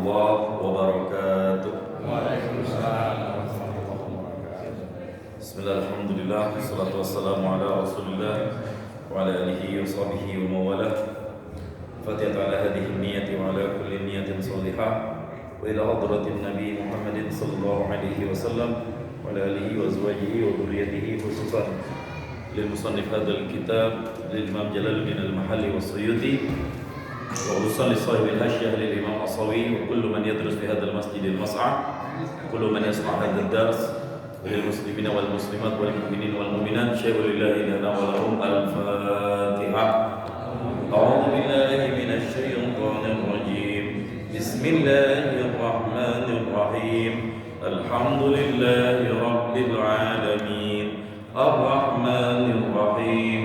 warahmatullahi wabarakatuh. Waalaikumsalam warahmatullahi wabarakatuh. Bismillah, alhamdulillah, wassalatu wassalamu ala rasulillah wa ala alihi wa sahbihi wa mawalah. Fatihah ala hadhihi niyati wa ala kulli niyatin salihah wa ila hadratin Nabi Muhammadin sallallahu alaihi wasallam wa ala alihi wa azwajihi wa dhurriyyatihi khususan lil musannif hadzal kitab lil Imam Jalaluddin al-Mahalli was-Suyuti wa usalli sahibil hasyah lil Imam Asawi wa kullu man yadrus fi hadzal masjidil mas'ah kullu man yasma' hadzal dars lil muslimina wal muslimat wal mu'minin wal mu'minat syai'un lillahi lana wa lahum al-Fatihah. A'udzu billahi minasy syaithanir rajim. Bismillahir rahmanir rahim. Alhamdulillahi rabbil alamin. Ar-rahmanir rahim.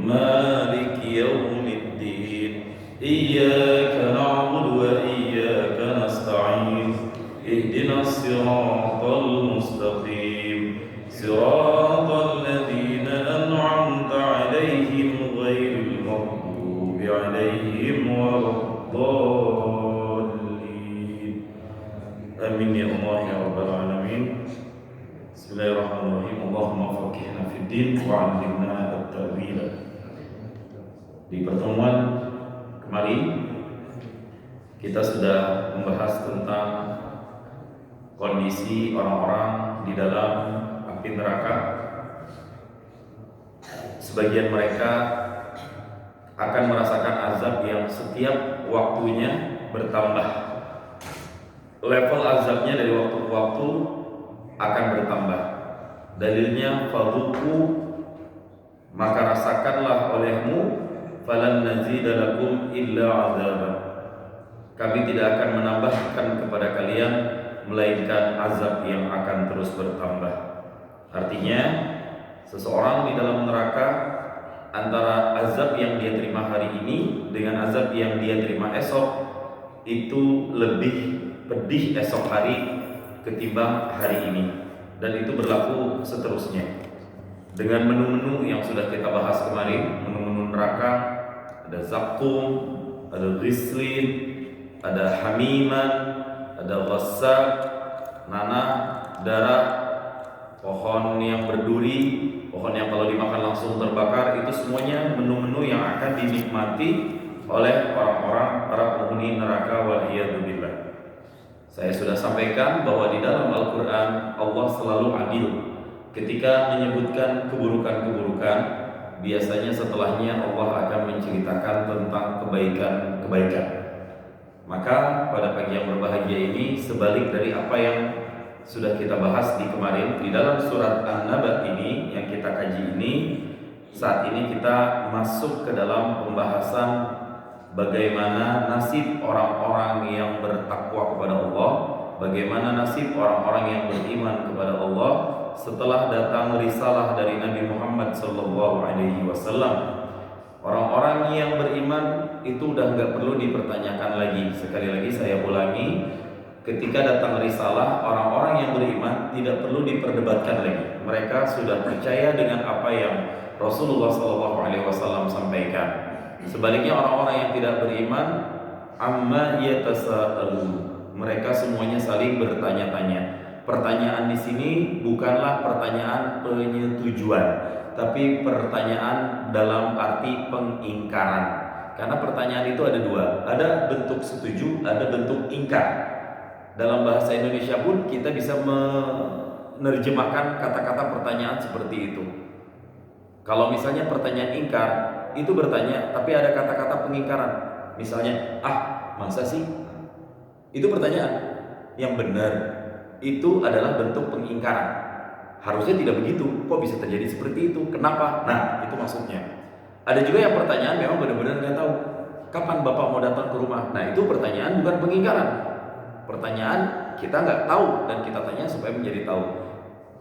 Maliki yaumiddin. Iyyaka na'budu wa iyyaka nasta'in. Ihdinas siratal mustaqim. Siratal ladzina an'amta 'alaihim ghairil maghdubi 'alaihim waladdallin. Amin ya Allah ya rabbal alamin. Bismillahirrahmanirrahim. Allahumma faqihna fid din wa 'allimna at-ta'wil. Di pertemuan kemarin kita sudah membahas tentang kondisi orang-orang di dalam api neraka. Sebagian mereka akan merasakan azab yang setiap waktunya bertambah. Level azabnya dari waktu ke waktu akan bertambah. Dalilnya fadhuku, maka rasakanlah olehmu, falan nazidalakum illa azaban. Kami tidak akan menambahkan kepada kalian melainkan azab yang akan terus bertambah. Artinya seseorang di dalam neraka, antara azab yang dia terima hari ini dengan azab yang dia terima esok, itu lebih pedih esok hari ketimbang hari ini. Dan itu berlaku seterusnya. Dengan menu-menu yang sudah kita bahas kemarin, menu-menu neraka, ada zakum, ada ghislin, ada hamiman, ada ghassaq, nanah, darah, pohon yang berduri, pohon yang kalau dimakan langsung terbakar. Itu semuanya menu-menu yang akan dinikmati oleh orang-orang para penghuni neraka, waliyadzubillah. Saya sudah sampaikan bahwa di dalam Al-Quran Allah selalu adil. Ketika menyebutkan keburukan-keburukan, biasanya setelahnya Allah akan menceritakan tentang kebaikan-kebaikan. Maka pada pagi yang berbahagia ini, sebalik dari apa yang sudah kita bahas di kemarin, di dalam surat An-Naba ini yang kita kaji ini, saat ini kita masuk ke dalam pembahasan bagaimana nasib orang-orang yang bertakwa kepada Allah, bagaimana nasib orang-orang yang beriman kepada Allah setelah datang risalah dari Nabi Muhammad SAW. Orang-orang yang beriman itu udah nggak perlu dipertanyakan lagi. Sekali lagi saya ulangi, ketika datang risalah, orang-orang yang beriman tidak perlu diperdebatkan lagi. Mereka sudah percaya dengan apa yang Rasulullah SAW sampaikan. Sebaliknya orang-orang yang tidak beriman, amma yatasaalun, mereka semuanya saling bertanya-tanya. Pertanyaan di sini bukanlah pertanyaan penyetujuan, tapi pertanyaan dalam arti pengingkaran. Karena pertanyaan itu ada dua, ada bentuk setuju, ada bentuk ingkar. Dalam bahasa Indonesia pun kita bisa menerjemahkan kata-kata pertanyaan seperti itu. Kalau misalnya pertanyaan ingkar, itu bertanya tapi ada kata-kata pengingkaran. Misalnya, masa sih? Itu pertanyaan. Yang benar itu adalah bentuk pengingkaran. Harusnya tidak begitu. Kok bisa terjadi seperti itu? Kenapa? Nah, itu maksudnya. Ada juga yang pertanyaan memang benar-benar nggak tahu. Kapan Bapak mau datang ke rumah? Nah, itu pertanyaan bukan pengingkaran. Pertanyaan kita nggak tahu dan kita tanya supaya menjadi tahu.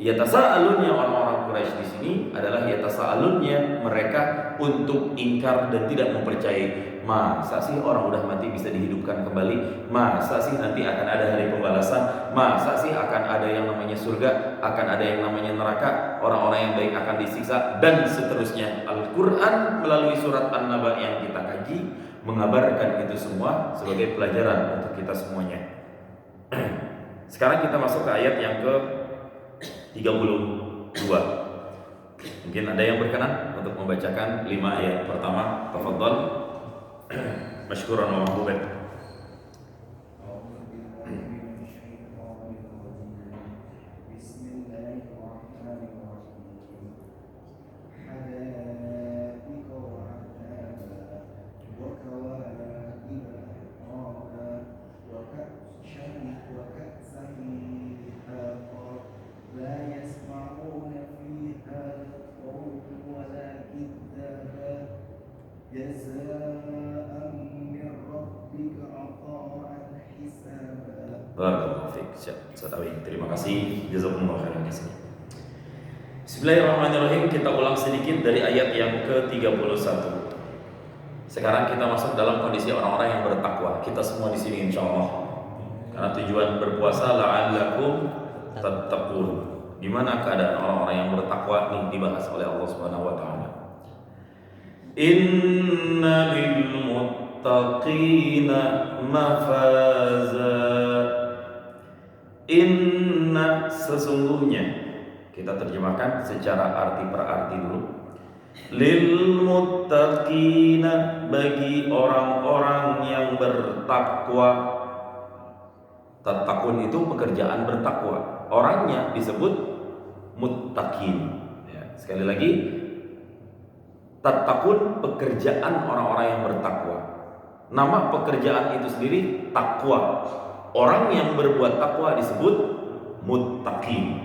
Yatasaalunnya orang-orang Quraisy di sini adalah yatasaalunnya mereka untuk ingkar dan tidak mempercayai. Masa sih orang udah mati bisa dihidupkan kembali? Masa sih nanti akan ada hari pembalasan? Masa sih akan ada yang namanya surga? Akan ada yang namanya neraka? Orang-orang yang baik akan disiksa dan seterusnya. Al-Quran melalui surat An-Naba yang kita kaji mengabarkan itu semua sebagai pelajaran untuk kita semuanya. Sekarang kita masuk ke ayat yang ke 32. Mungkin ada yang berkenan untuk membacakan 5 ayat pertama. Tafadhal. Masykuran wa mahbuban. Barakallahu fiik. Ustaz Awi, terima kasih. Jazakumullah khairan katsir. Bismillahirrahmanirrahim. Kita ulang sedikit dari ayat yang ke-31. Sekarang kita masuk dalam kondisi orang-orang yang bertakwa. Kita semua di sini insyaallah. Karena tujuan berpuasa la'allakum tattaqun. Gimana keadaan orang-orang yang bertakwa ini dibahas oleh Allah Subhanahu wa taala. Inna lil muttaqina mafaza. Inna sesungguhnya, kita terjemahkan secara arti per arti dulu. Lil muttaqina bagi orang-orang yang bertakwa. Tattaqun itu pekerjaan bertakwa. Orangnya disebut muttaqin. Ya, sekali lagi, tattaqun pekerjaan orang-orang yang bertakwa. Nama pekerjaan itu sendiri takwa. Orang yang berbuat takwa disebut muttaqin.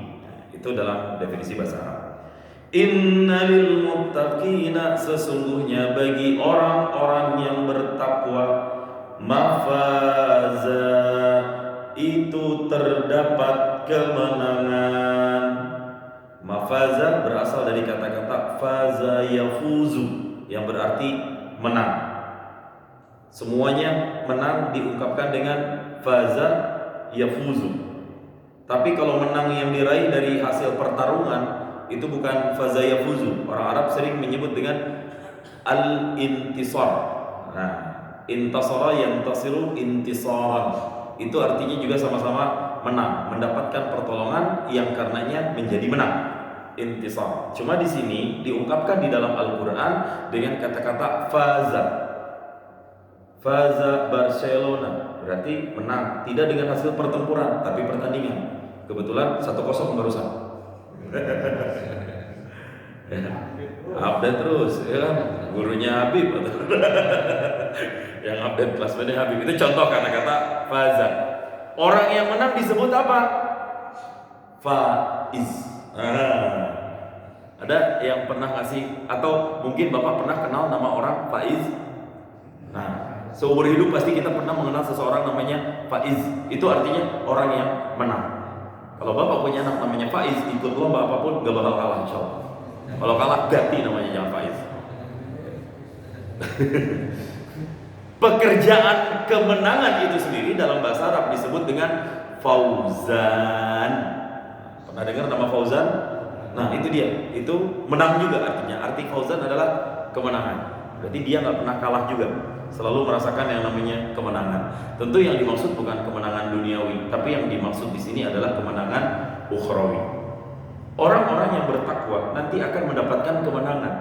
Itu dalam definisi bahasa Arab. Innalil muttaqina sesungguhnya bagi orang-orang yang bertakwa mafaza itu terdapat kemenangan. Mafaza berasal dari kata-kata faza yafuzu yang berarti menang. Semuanya menang diungkapkan dengan faza yafuzu. Tapi kalau menang yang diraih dari hasil pertarungan itu bukan faza yafuzu. Orang Arab sering menyebut dengan al-intisar. Nah, intasara yantasiru intisaran. Itu artinya juga sama-sama menang, mendapatkan pertolongan yang karenanya menjadi menang. Intisar. Cuma di sini diungkapkan di dalam Al-Qur'an dengan kata-kata faza. Faza Barcelona berarti menang, tidak dengan hasil pertempuran tapi pertandingan. Kebetulan 1-0 barusan. Update terus, ya kan? Gurunya Habib atau yang update kelasnya Habib. Itu contoh kata-kata faza. Orang yang menang disebut apa? Faiz. Ada yang pernah ngasih atau mungkin Bapak pernah kenal nama orang Faiz? Nah, seumur hidup pasti kita pernah mengenal seseorang namanya Faiz. Itu artinya orang yang menang. Kalau Bapak punya anak namanya Faiz, ikut lomba apapun gak bakal kalah insyaallah. Kalau kalah ganti namanya, jangan Faiz. Pekerjaan kemenangan itu sendiri dalam bahasa Arab disebut dengan fauzan. Pernah dengar nama fauzan? Nah itu dia, itu menang juga artinya. Arti fauzan adalah kemenangan. Berarti dia nggak pernah kalah juga, selalu merasakan yang namanya kemenangan. Tentu yang dimaksud bukan kemenangan duniawi, tapi yang dimaksud di sini adalah kemenangan ukhrawi. Orang-orang yang bertakwa nanti akan mendapatkan kemenangan.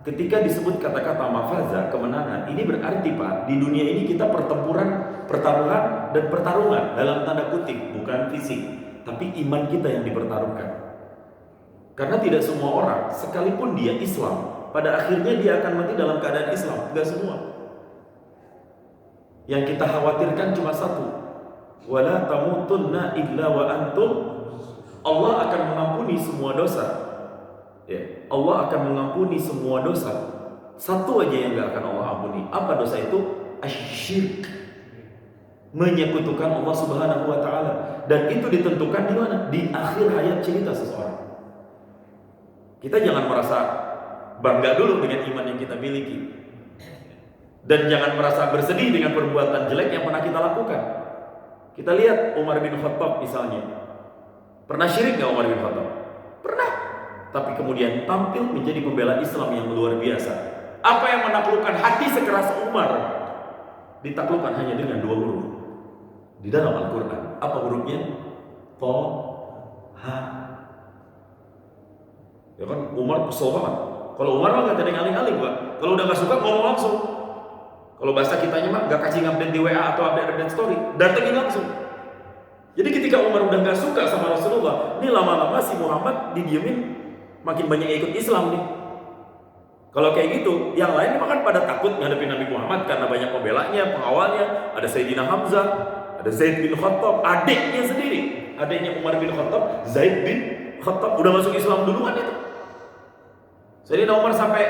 Ketika disebut kata-kata mafaza, kemenangan, ini berarti Pak, di dunia ini kita pertaruhan dan pertarungan dalam tanda kutip, bukan fisik, tapi iman kita yang dipertaruhkan. Karena tidak semua orang, sekalipun dia Islam, pada akhirnya dia akan mati dalam keadaan Islam. Tidak semua. Yang kita khawatirkan cuma satu, wala tamutunna illa wa antum. Allah akan mengampuni semua dosa. Ya, Allah akan mengampuni semua dosa. Satu aja yang gak akan Allah ampuni. Apa dosa itu? Asyirk. Menyekutukan Allah Subhanahu wa taala. Dan itu ditentukan di mana? Di akhir hayat cerita seseorang. Kita jangan merasa bangga dulu dengan iman yang kita miliki. Dan jangan merasa bersedih dengan perbuatan jelek yang pernah kita lakukan. Kita lihat Umar bin Khattab misalnya. Pernah syirik gak Umar bin Khattab? Pernah. Tapi kemudian tampil menjadi pembela Islam yang luar biasa. Apa yang menaklukkan hati sekeras Umar ditaklukkan hanya dengan 2 huruf di dalam Al-Quran. Apa hurufnya? To, ha. Ya kan Umar kesel banget. Kalau Umar mah nggak ada yang aling-aling, Pak. Kalau udah nggak suka ngomong langsung. Kalau bahasa kitanya mah nggak kasih update di WA atau update story, datengin langsung. Jadi ketika Umar udah nggak suka sama Rasulullah, ini lama-lama si Muhammad didiemin, makin banyak yang ikut Islam nih. Kalau kayak gitu, yang lain memang kan pada takut ngadepin Nabi Muhammad karena banyak pembelanya, pengawalnya. Ada Sayyidina Hamzah, ada Zaid bin Khattab, adiknya sendiri, adiknya Umar bin Khattab, Zaid bin Khattab udah masuk Islam duluan itu. Sayyidina Umar sampai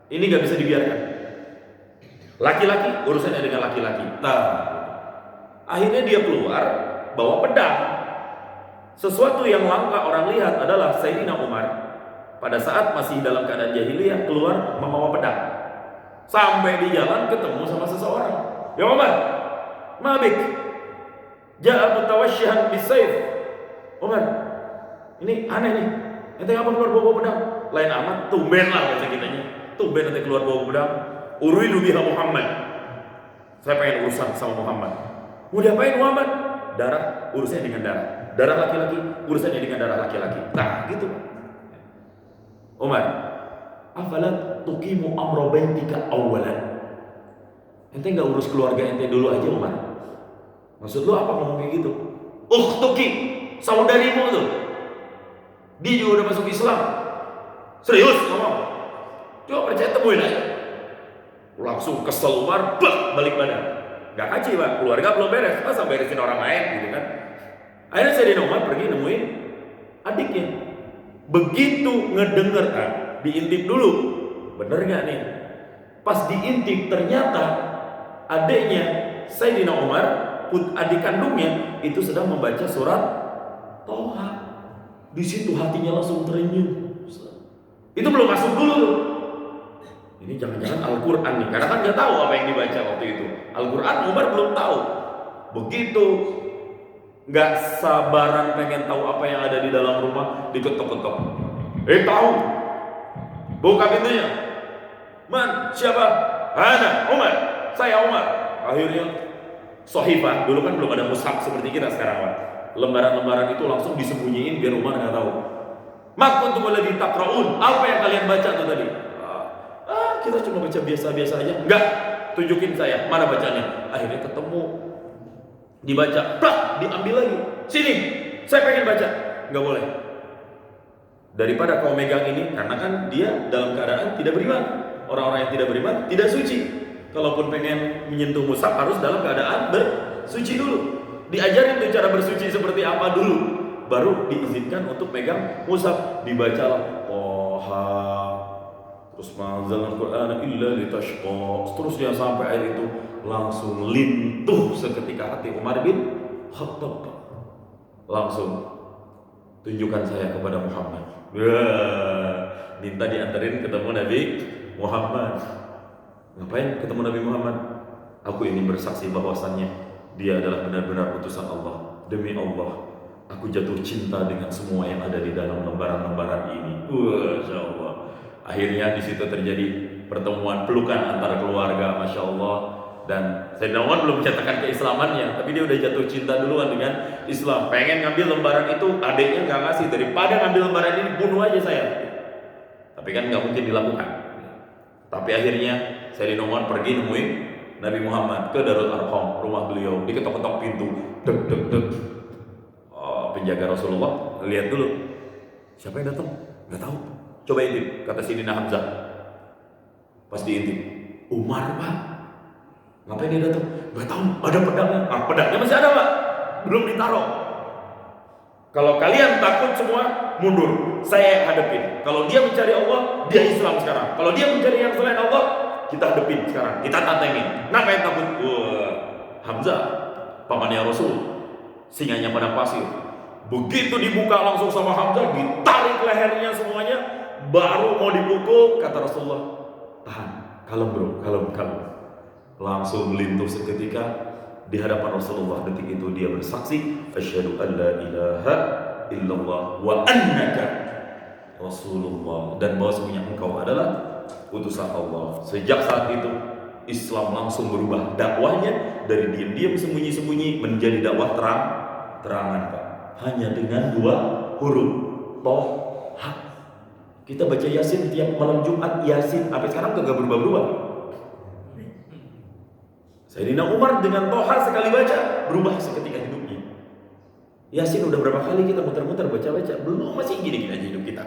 ini nggak bisa dibiarkan. Laki-laki urusannya dengan laki-laki. Nah, akhirnya dia keluar bawa pedang. Sesuatu yang langka orang lihat adalah Sayyidina Umar pada saat masih dalam keadaan jahiliyah keluar membawa pedang. Sampai di jalan ketemu sama seseorang. Ya Umar, mabik. Ja'a mutawashshihan bisayf. Umar, ini aneh nih. Ente ngapa keluar bawa pedang? Lain amat, tumben lah bahasa kitanya. Tumben ente keluar bawa pedang. Uridu biha Muhammad. Saya pengen urusan sama Muhammad. Mau diapain Muhammad? Darah, urusannya dengan darah. Darah laki-laki, urusannya dengan darah laki-laki. Nah, gitu. Umar, afalat tuqimu amra baitika awwalan. Ente enggak urus keluarga ente dulu aja, Umar. Maksud lu apa ngomong kayak gitu? Ukhtuki, saudarimu tuh. Dia juga udah masuk Islam. Serius ngomong. Coba percaya, temuin aja. Langsung kesel Umar, balik badan. Gak kaci, Pak. Keluarga belum beres, masa beresin orang lain gitu kan. Akhirnya Sayyidina Umar pergi nemuin adiknya. Begitu ngedenger, diintip dulu, bener gak nih? Pas diintip ternyata adiknya Sayyidina Umar, adik kandungnya itu sedang membaca surat Toha. Di situ hatinya langsung terenyuh. Itu belum masuk dulu tuh. Ini jangan-jangan Al-Quran nih, karena kan nggak tahu apa yang dibaca waktu itu. Al-Quran Umar belum tahu. Begitu nggak sabaran pengen tahu apa yang ada di dalam rumah, diketok-ketok. Tahu? Buka pintunya. Man, siapa? Ana, Umar. Saya Umar. Akhirnya Sohifah, dulu kan belum ada mushaf seperti kita sekarang, Pak. Lembaran-lembaran itu langsung disembunyiin biar Umar nggak tahu. Mak kuntum alladzi taqraun. Apa yang kalian baca tuh tadi? Kita cuma baca biasa-biasa aja. Enggak, tunjukin saya mana bacanya. Akhirnya ketemu, dibaca, plak, diambil lagi. Sini, saya pengen baca. Enggak boleh. Daripada kau megang ini, karena kan dia dalam keadaan tidak beriman. Orang-orang yang tidak beriman tidak suci. Kalaupun pengen menyentuh mushaf harus dalam keadaan bersuci dulu. Diajarin tuh cara bersuci seperti apa dulu, baru diizinkan untuk megang mushaf. Dibacalah Toha, terus ma'anzalna al-Qur'ana illa litashqa. Seterusnya sampai ayat itu langsung lintuh seketika hati Umar bin Khattab. Langsung, tunjukkan saya kepada Muhammad. Minta diantarin ketemu Nabi Muhammad. Ngapain ketemu Nabi Muhammad? Aku ingin bersaksi bahwasannya dia adalah benar-benar utusan Allah. Demi Allah, aku jatuh cinta dengan semua yang ada di dalam lembaran-lembaran ini. Masya Allah. Akhirnya di situ terjadi pertemuan pelukan antara keluarga, Masya Allah. Dan Sayyidina Umar belum menyatakan keislamannya, tapi dia udah jatuh cinta duluan dengan Islam. Pengen ngambil lembaran itu, adiknya nggak ngasih. Daripada ngambil lembaran ini, bunuh aja saya. Tapi kan nggak mungkin dilakukan. Tapi akhirnya Sayyidina Umar pergi nemuin Nabi Muhammad ke Darul Arqam, rumah beliau. Diketok-ketok pintu, deg deg deg. Penjaga Rasulullah lihat dulu, siapa yang datang? Nggak tahu. Coba intip, kata Sayyidina Hamzah. Pas diintip, Umar, Pak. Ngapain dia datang? Nggak tahu. Ada pedangnya. Pedangnya masih ada, Pak. Belum ditaruh. Kalau kalian takut semua, mundur. Saya hadapin. Kalau dia mencari Allah, dia Islam sekarang. Kalau dia mencari yang selain Allah, kita hadapin sekarang. Kita tantengin. Ngapain takut? Hamzah, pamannya Rasul, singanya pada pasir. Begitu dibuka langsung sama Hamzah, ditarik lehernya semuanya, baru mau dipukul, kata Rasulullah, tahan, kalem bro, kalem. Langsung lintuh seketika di hadapan Rasulullah. Detik itu dia bersaksi, asyhadu an la ilaha illallah wa annaka Rasulullah, dan bahwasanya engkau adalah utusan Allah. Sejak saat itu Islam langsung berubah dakwahnya dari diam-diam sembunyi-sembunyi menjadi dakwah terang-terangan, Pak. Hanya dengan 2 huruf Toha. Kita baca Yasin tiap malam Jumat, Yasin sampai sekarang kagak berubah-berubah. Sayyidina Umar dengan Toha sekali baca berubah seketika hidupnya. Yasin udah berapa kali kita muter-muter baca-baca, belum, masih gini-gini aja hidup kita.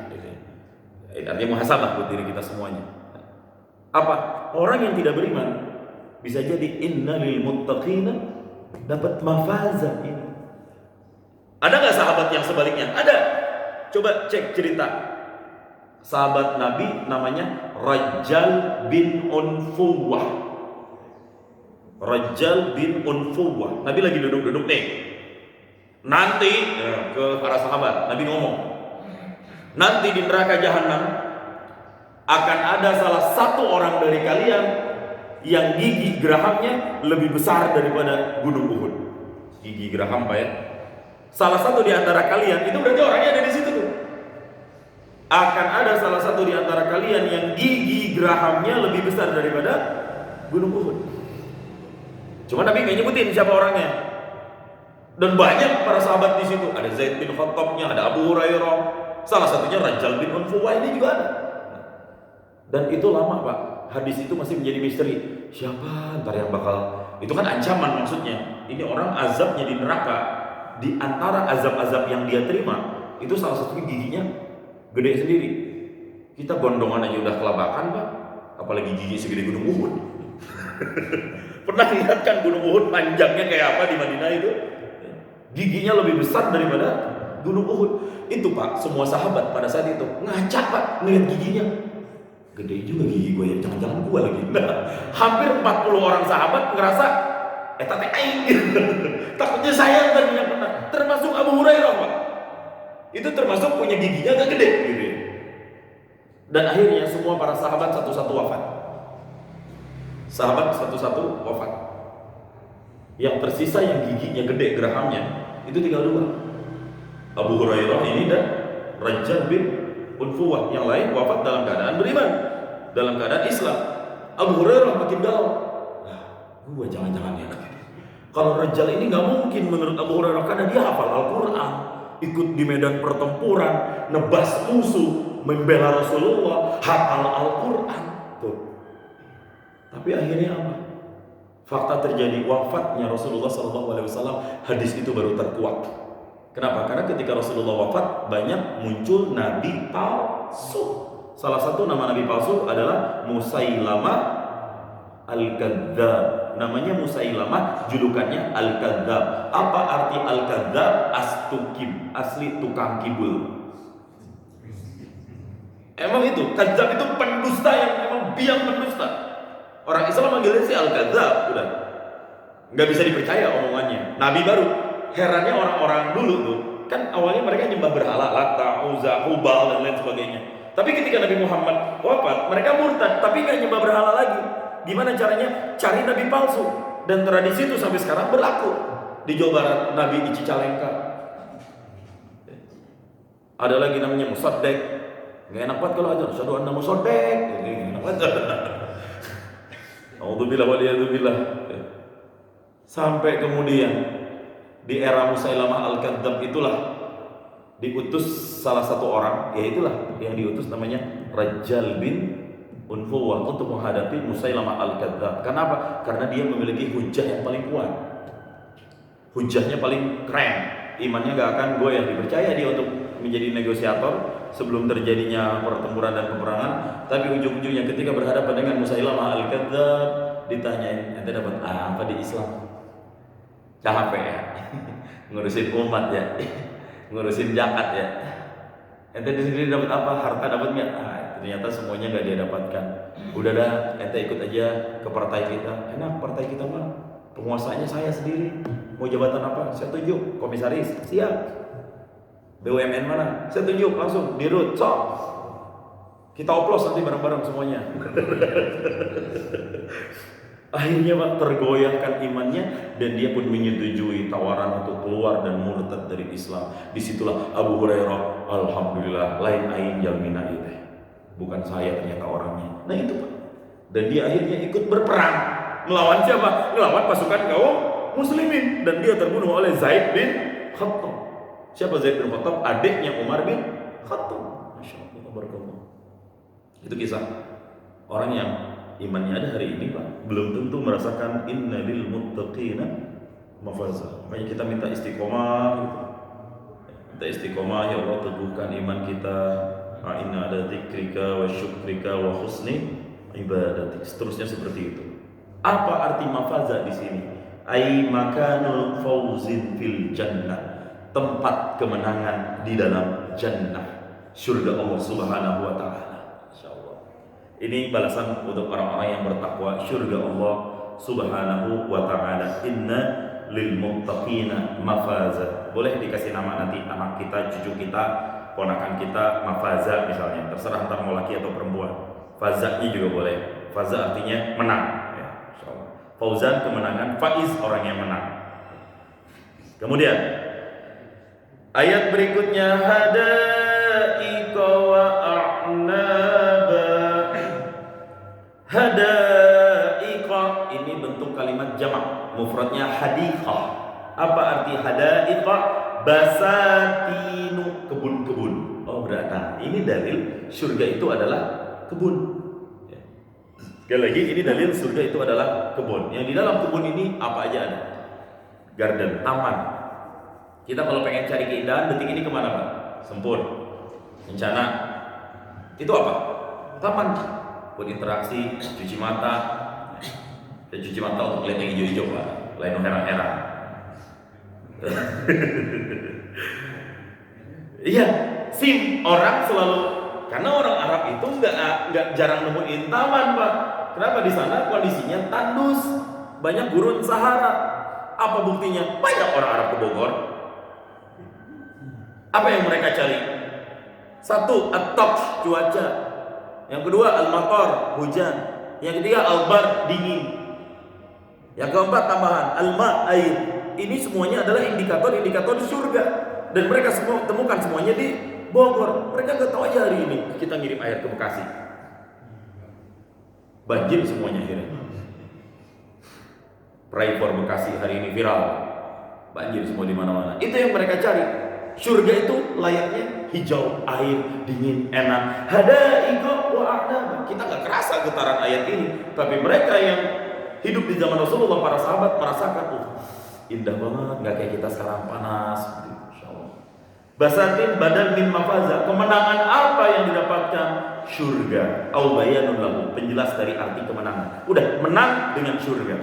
Artinya muhasabah buat diri kita semuanya. Apa? Orang yang tidak beriman bisa jadi innalil muttaqina dapat mafazah ini. Ada nggak sahabat yang sebaliknya? Ada. Coba cek cerita. Sahabat Nabi namanya Rajal bin Unfuwah. Rajal bin Unfuwah. Nabi lagi duduk-duduk nih. Nanti ke para sahabat, Nabi ngomong, nanti di neraka jahanam akan ada salah satu orang dari kalian yang gigi gerahamnya lebih besar daripada gunung Uhud. Gigi geraham, Pak ya. Salah satu di antara kalian, itu berarti orangnya ada di situ tuh. Akan ada salah satu di antara kalian yang gigi gerahamnya lebih besar daripada gunung Uhud. Cuma Nabi nggak nyebutin siapa orangnya. Dan banyak para sahabat di situ. Ada Zaid bin Khattabnya, ada Abu Hurairah. Salah satunya Rajal bin Unfuwah ini juga ada. Dan itu lama, Pak. Hadis itu masih menjadi misteri. Siapa ntar yang bakal? Itu kan ancaman maksudnya. Ini orang azabnya di neraka. Di antara azab-azab yang dia terima, itu salah satu giginya gede sendiri. Kita gondongan aja udah kelabakan, Pak. Apalagi gigi segede gunung Uhud. Pernah lihat kan gunung Uhud panjangnya kayak apa di Madinah itu? Giginya lebih besar daripada gunung Uhud. Itu, Pak, semua sahabat pada saat itu ngacak, Pak, ngeliat giginya. Gede juga gigi gue ya, jangan-jangan gue lagi. Nah, hampir 40 orang sahabat ngerasa tante aing. Takutnya saya tadinya pernah. Termasuk Abu Hurairah, Pak. Itu termasuk punya giginya agak gede gitu ya. Dan akhirnya semua para sahabat satu-satu wafat. Sahabat satu-satu wafat. Yang tersisa yang giginya gede gerahamnya itu tinggal 2. Abu Hurairah ini dan Rajal bin Unfuwah. Yang lain wafat dalam keadaan beriman, dalam keadaan Islam. Abu Hurairah makin galau. Gua jangan-jangan ya. Kalau Rajal ini nggak mungkin menurut Abu Hurairah karena dia hafal Al-Quran, ikut di medan pertempuran, nebas musuh, membela Rasulullah, hafal Al-Quran. Tuh. Tapi akhirnya apa? Fakta terjadi wafatnya Rasulullah SAW, hadis itu baru terkuat. Kenapa? Karena ketika Rasulullah wafat banyak muncul nabi palsu. Salah satu nama nabi palsu adalah Musailamah Al-Kadzdzab. Namanya Musailamah, julukannya Al-Kadzdzab. Apa arti Al-Kadzdzab? Astukim, asli tukang kibul. Emang itu, Kadzdzab itu pendusta yang memang biang pendusta. Orang Islam manggilnya si Al-Kadzdzab, udah nggak bisa dipercaya omongannya. Nabi baru, herannya orang-orang dulu tuh, kan awalnya mereka nyembah berhala, Lata, Uzza, Hubal dan lain sebagainya. Tapi ketika Nabi Muhammad wafat, mereka murtad, tapi nggak nyembah berhala lagi. Gimana caranya? Cari nabi palsu. Dan tradisi itu sampai sekarang berlaku. Di Jawa Barat, Nabi di Cicalengka. Ada lagi namanya Musaddek. Nggak enak banget kalau aja, asyhadu anna Musaddek. Nggak enak banget. Alhamdulillah waliyadzubillah. Sampai kemudian di era Musailamah Al-Kadzdzab itulah diutus salah satu orang, yaitulah yang diutus namanya Rajal bin Unfuwah untuk menghadapi Musailamah Al-Kadzdzab. Kenapa? Karena dia memiliki hujah yang paling kuat. Hujahnya paling keren. Imannya gak akan goyah. Dipercaya dia untuk menjadi negosiator sebelum terjadinya pertempuran dan peperangan. Tapi ujung-ujungnya ketika berhadapan dengan Musailamah Al-Kadzdzab, ditanyain, ente dapat apa di Islam? Capek ya? Ngurusin umat ya? Ngurusin zakat ya? Ente di sini dapat apa? Harta dapat nggak? Ternyata semuanya nggak dia dapatkan. Udah dah, ente ikut aja ke partai kita. Enak partai kita mah, penguasanya saya sendiri. Mau jabatan apa? Saya tunjuk. Komisaris, siap. BUMN mana? Saya tunjuk langsung. Dirut, sok. Kita oplos nanti bareng-bareng semuanya. Akhirnya Pak tergoyahkan imannya dan dia pun menyetujui tawaran untuk keluar dan murtad dari Islam. Disitulah Abu Hurairah, alhamdulillah, lain ain jalmina itu. Bukan saya ternyata orangnya. Nah itu Pak. Dan dia akhirnya ikut berperang Melawan siapa? Melawan pasukan kaum muslimin, dan dia terbunuh oleh Zaid bin Khattab. Siapa Zaid bin Khattab? Adiknya Umar bin Khattab. Masya Allah, barakallah. Itu kisah orang yang imannya ada hari ini, Pak, belum tentu merasakan innalil muttaqina mafaza. Makanya kita minta istiqomah gitu. Minta istiqomah, ya Allah teguhkan iman kita. Inna ala dzikrika wa syukrika wa husni ibadatik. Seterusnya seperti itu. Apa arti mafaza di sini? Ai makanul fauzin fil jannah. Tempat kemenangan di dalam jannah, surga Allah Subhanahu wa taala. Insyaallah. Ini balasan untuk orang-orang yang bertakwa, surga Allah Subhanahu wa taala. Inna lil muttaqina mafaza. Boleh dikasih nama nanti anak kita, cucu kita, ponakan kita mafaza misalnya. Terserah entar mau laki atau perempuan. Fazanya juga boleh. Faza artinya menang, ya, insyaallah. Fauzan kemenangan, faiz orang yang menang. Kemudian ayat berikutnya, hadaika wa a'naba. Hadaika ini bentuk kalimat jamak, mufradnya hadiqah. Apa arti hadaika? Basatinu, kebun-kebun. Oh berarti ini dalil surga itu adalah kebun. Sekali lagi, ini dalil surga itu adalah kebun. Yang di dalam kebun ini apa aja ada? Garden, taman. Kita kalau pengen cari keindahan detik ini kemana, Pak? Sempur, Kencana. Itu apa? Taman. Buat interaksi, cuci mata. Ya, cuci mata untuk lihat yang hijau-hijau, Pak. Lain herang-herang. Iya, SIM orang selalu, karena orang Arab itu nggak jarang nemuin taman, Pak. Kenapa? Di sana kondisinya tandus, banyak gurun Sahara. Apa buktinya? Banyak orang Arab ke Bogor. Apa yang mereka cari? Satu, at-tabsh, cuaca. Yang kedua, al-matar, hujan. Yang ketiga, al-bar, dingin. Yang keempat, tambahan al-ma, air. Ini semuanya adalah indikator-indikator di surga. Dan mereka semua temukan semuanya di Bogor. Mereka nggak tahu aja hari ini kita ngirim air ke Bekasi. Banjir semuanya akhirnya. Pray for Bekasi hari ini viral. Banjir semua di mana-mana. Itu yang mereka cari. Surga itu layaknya hijau, air, dingin, enak. Hadaika wa a'nab. Kita nggak kerasa getaran ayat ini, tapi mereka yang hidup di zaman Rasulullah, para sahabat merasakan, indah banget, nggak kayak kita sekarang panas. Insyaallah. Basatin badal min mafaza. Kemenangan apa yang didapatkan? Surga. Au bayanun lahu. Penjelas dari arti kemenangan. Udah menang dengan surga.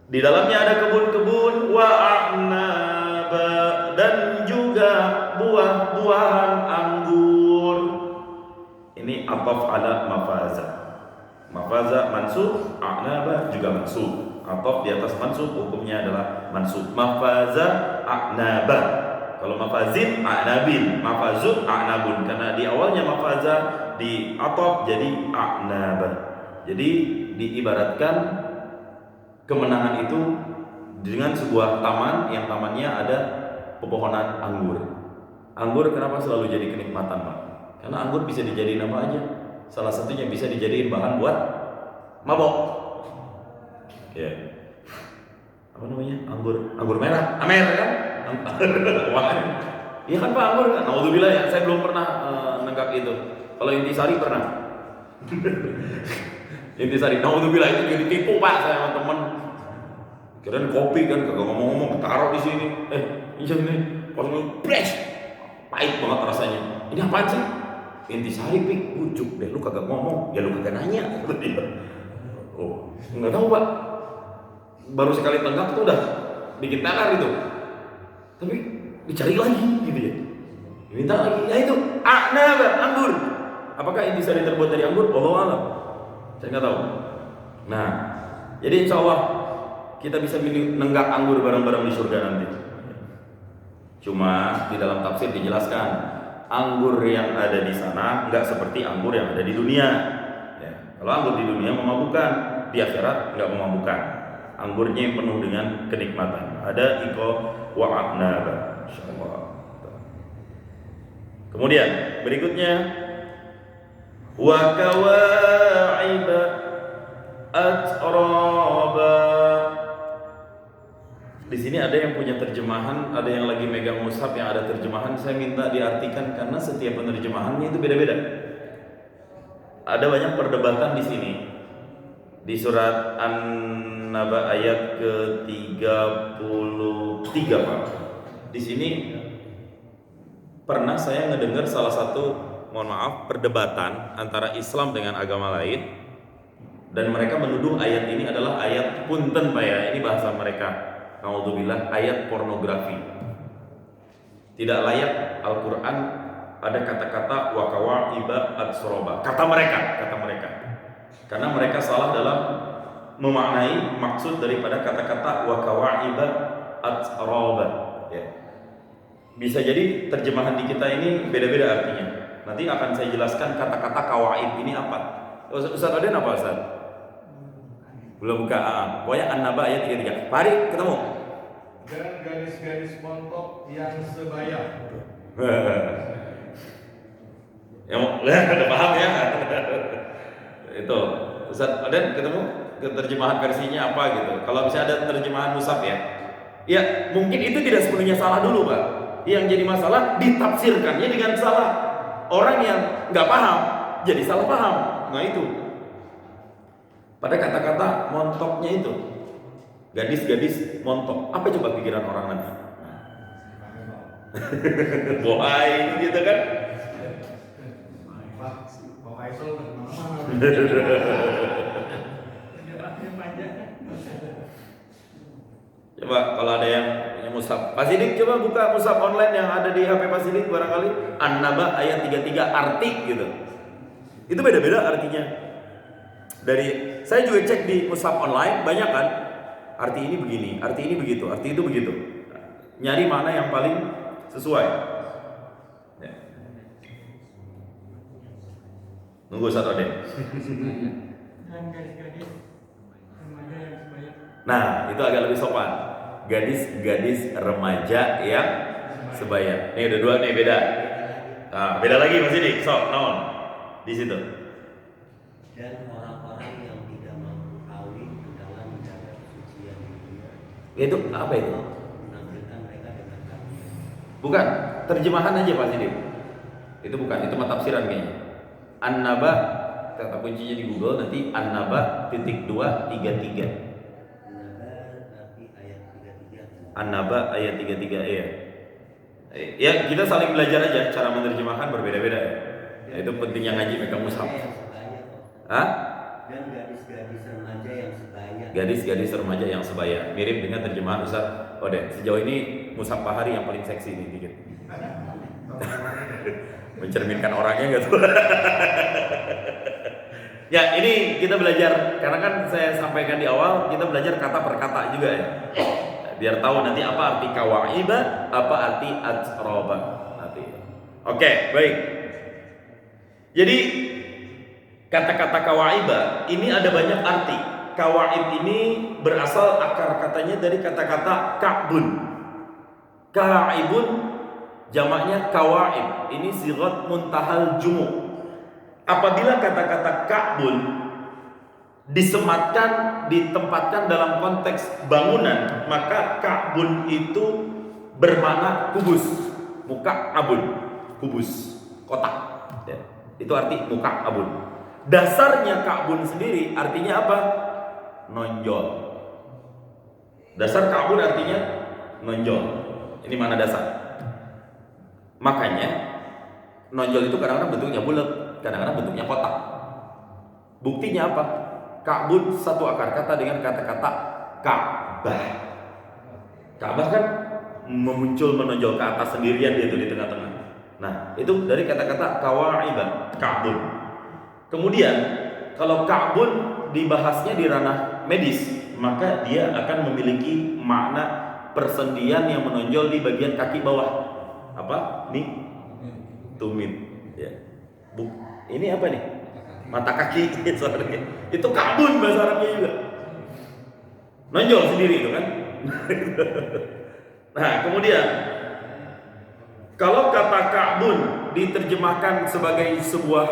Di dalamnya ada kebun-kebun wa a'naba, dan juga buah-buahan anggur. Ini ataf ala mafaza. Mafaza mansub, a'naba juga mansub. Ataf di atas mansub, hukumnya adalah mansub. Mafaza a'naba. Kalau mafazin a'nabin, mafazun a'nabun. Karena di awalnya mafaza, di ataf jadi a'naba. Jadi diibaratkan kemenangan itu dengan sebuah taman yang tamannya ada pepohonan anggur. Anggur kenapa selalu jadi kenikmatan, Pak? Karena anggur bisa dijadiin apa aja. Salah satunya bisa dijadiin bahan buat mabok. Ya. Apa namanya? Anggur merah. Amer kan? Iya kan Pak, anggur kan? Alhamdulillah ya, saya belum pernah nenggak itu. Kalau intisari pernah. Intisari, alhamdulillah itu jadi tipu Pak saya sama teman. Kirain kopi kan, kagak ngomong-ngomong, taruh di sini. Iya ini, pas ngepres, pahit banget rasanya. Ini apaan sih? Intisari pik, ujuk deh, lu kagak ngomong, ya lu kagak nanya. Oh, nggak tahu Pak. Baru sekali tenggak tuh udah bikin teler itu. Tapi dicari lagi gitu ya. Diminta lagi, ya itu, anggur. Apakah intisari terbuat dari anggur? Wallahu a'lam. Saya nggak tahu. Nah, jadi insya Allah kita bisa nenggak anggur bareng-bareng di surga nanti. Cuma di dalam tafsir dijelaskan, anggur yang ada di sana nggak seperti anggur yang ada di dunia. Ya, kalau anggur di dunia memabukkan, di akhirat nggak memabukkan. Anggurnya yang penuh dengan kenikmatan. Ada iko wa a'naba. Insyaallah. Kemudian berikutnya wa kawaiba atraba. Di sini ada yang punya terjemahan, ada yang lagi megang mushaf yang ada terjemahan. Saya minta diartikan karena setiap penerjemahannya itu beda-beda. Ada banyak perdebatan di sini. Di surat An-Naba ayat ke-33, Pak. Di sini pernah saya ngedengar salah satu, mohon maaf, perdebatan antara Islam dengan agama lain, dan mereka menuduh ayat ini adalah ayat punten, Pak ya. Ini bahasa mereka. Naudzubillah, ayat pornografi. Tidak layak Al-Quran ada kata-kata wakawa'iba atsroba. Kata mereka. Karena mereka salah dalam memaknai maksud daripada kata-kata wakawa'iba atsroba. Ya. Bisa jadi terjemahan di kita ini beda-beda artinya. Nanti akan saya jelaskan kata-kata kawaib ini apa. Ustaz Aden apa Ustaz? Belum buka. Pokoknya An-Naba ayat 33. Pak Hari, ketemu. Dan garis-garis montok yang sebaya. Yang udah paham ya? Itu Ustaz Aden ketemu terjemahan versinya apa gitu. Kalau bisa ada terjemahan mushaf ya. Ya mungkin itu tidak sepenuhnya salah dulu Pak. Yang jadi masalah ditafsirkannya dengan salah. Orang yang nggak paham jadi salah paham. Nah itu. Pada kata-kata montoknya itu, gadis-gadis montok, apa coba pikiran orang nanti? Bohai gitu kan? Coba kalau ada yang punya mushaf, Pak Sidik coba buka mushaf online yang ada di HP Pak Sidik barangkali An-Naba ayat 33 arti gitu. Itu beda-beda artinya. Dari saya juga cek di mushaf online banyak kan, arti ini begini, arti ini begitu, arti itu begitu. Nyari mana yang paling sesuai. Ya. Nunggu satu deh. Nah, itu agak lebih sopan. Gadis-gadis remaja yang sebaya. Nih udah dua nih beda. Nah, beda lagi Mas Sidik. Sok, naon di situ. Dan orang-orang yang tidak mampu kawin ke dalam menjaga kesucian dunia. Itu apa itu? Menampilkan mereka dengan kawin. Bukan, terjemahan aja Pak Sidik. Itu bukan, itu mah tafsiran kayaknya. An-Naba, kata kuncinya di Google nanti An-Naba _233. An-Naba ayat 33 ya. Ya kita saling belajar aja, cara menerjemahkan berbeda-beda ya. Nah, itu pentingnya ngaji megang mushaf. Hah? Dan gadis-gadis remaja yang sebaya. Gadis-gadis remaja yang sebaya. Mirip dengan terjemahan Ustaz Oden. Sejauh ini mushaf Pak Hari yang paling seksi nih dikit. Mencerminkan orangnya enggak tuh? Ya ini kita belajar, karena kan saya sampaikan di awal, kita belajar kata per kata juga ya. Biar tahu nanti apa arti kawaiba, apa arti atsroba nanti. Oke, baik. Jadi kata-kata kawaiba ini ada banyak arti. Kawaib ini berasal akar katanya dari kata-kata ka'bun. Ka'ibun jamaknya kawaib. Ini sigat muntahal jumu'. Apabila kata-kata ka'bun ditempatkan dalam konteks bangunan, maka ka'bun itu bermakna kubus. Muka abun, kubus, kotak ya. Itu arti muka abun. Dasarnya ka'bun sendiri artinya apa? Nonjol. Dasar ka'bun artinya nonjol. Ini mana dasar? Makanya nonjol itu kadang-kadang bentuknya bulat, kadang-kadang bentuknya kotak. Buktinya apa? Ka'bun satu akar kata dengan kata-kata Ka'bah. Ka'bah kan menonjol ke atas sendirian dia itu di tengah-tengah. Nah, itu dari kata-kata kawaibah, Ka'bun. Kemudian kalau Ka'bun dibahasnya di ranah medis, maka dia akan memiliki makna persendian yang menonjol di bagian kaki bawah. Apa? Nih, tumit. Ya. Ini apa nih? Mata kaki itu Ka'bun bahasa Arabnya juga. Nonjol sendiri itu kan. Nah, kemudian kalau kata Ka'bun diterjemahkan sebagai sebuah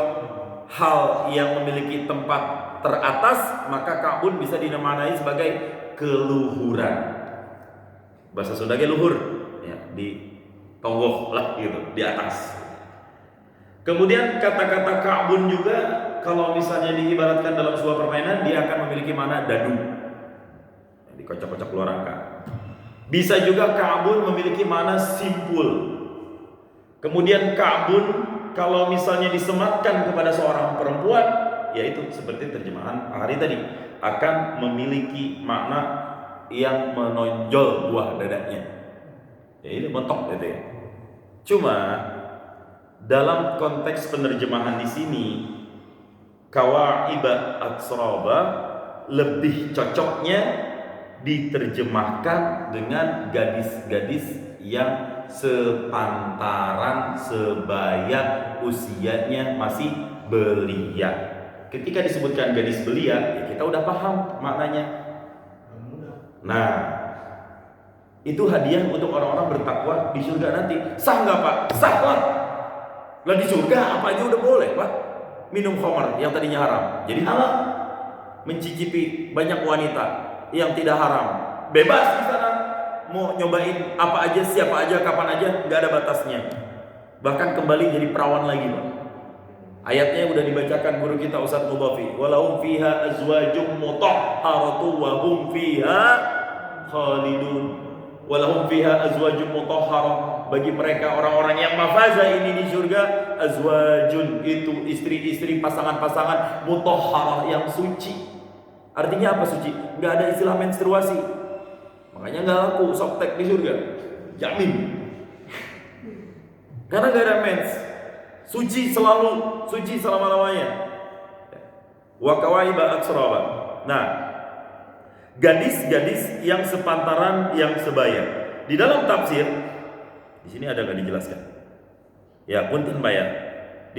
hal yang memiliki tempat teratas, maka ka'bun bisa dinamai sebagai keluhuran. Bahasa Sundanya luhur, ya, di tonggoh lah gitu, di atas. Kemudian kata-kata ka'bun juga kalau misalnya diibaratkan dalam sebuah permainan, dia akan memiliki makna dadu, dikocok-kocok keluar angka. Bisa juga ka'bun memiliki makna simpul. Kemudian ka'bun kalau misalnya disematkan kepada seorang perempuan, yaitu seperti terjemahan hari tadi, akan memiliki makna yang menonjol buah dadanya. Ya ini mentok gitu ya. Cuma dalam konteks penerjemahan di sini, kawaiba atsraba lebih cocoknya diterjemahkan dengan gadis-gadis yang sepantaran, sebaya, usianya masih belia. Ketika disebutkan gadis belia, ya kita udah paham maknanya. Nah, itu hadiah untuk orang-orang bertakwa di surga nanti. Sah nggak Pak? Sah lah. Lah di surga apa aja udah boleh Pak. Minum khamar yang tadinya haram jadi halal. Mencicipi banyak wanita yang tidak haram, bebas di sana. Mau nyobain apa aja, siapa aja, kapan aja, nggak ada batasnya. Bahkan kembali jadi perawan lagi Pak. Ayatnya udah dibacakan guru kita Ustaz Mudhafi. Walahum fiha azwajum mutahharatu wa hum fiha khalidun. Walahum fiha azwajum mutahharah. Bagi mereka orang-orang yang mafaza ini di surga, azwajun itu istri-istri, pasangan-pasangan mutahharah yang suci. Artinya apa suci? Nggak ada istilah menstruasi. Makanya nggak laku softtek di surga. Jamin. Karena nggak ada mens. Suci selalu, suci selama-lamanya. Wa kawaiba atsraba. Nah, gadis-gadis yang sepantaran, yang sebaya. Di dalam tafsir, di sini ada nggak dijelaskan? Ya, punten Pak ya.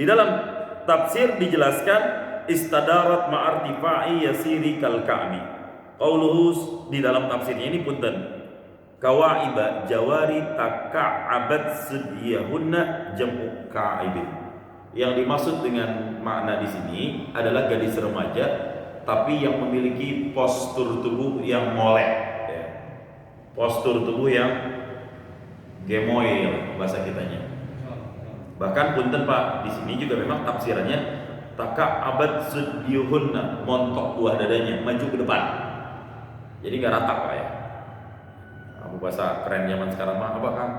Di dalam tafsir dijelaskan istadarat ma'artifa'i yasiri kal ka'bi. Qauluhu di dalam tafsirnya ini punten. Kawaiba jawari taka'abat sudiyahunna jam'u ka'ibin. Yang dimaksud dengan makna di sini adalah gadis remaja tapi yang memiliki postur tubuh yang molek, ya. Postur tubuh yang gemoy bahasa kitanya. Bahkan punten Pak, di sini juga memang tafsirannya taka'abat sudiyahunna, montok buah dadanya, maju ke depan. Jadi nggak rata Pak ya. Bahasa keren zaman sekarang mah apa kan?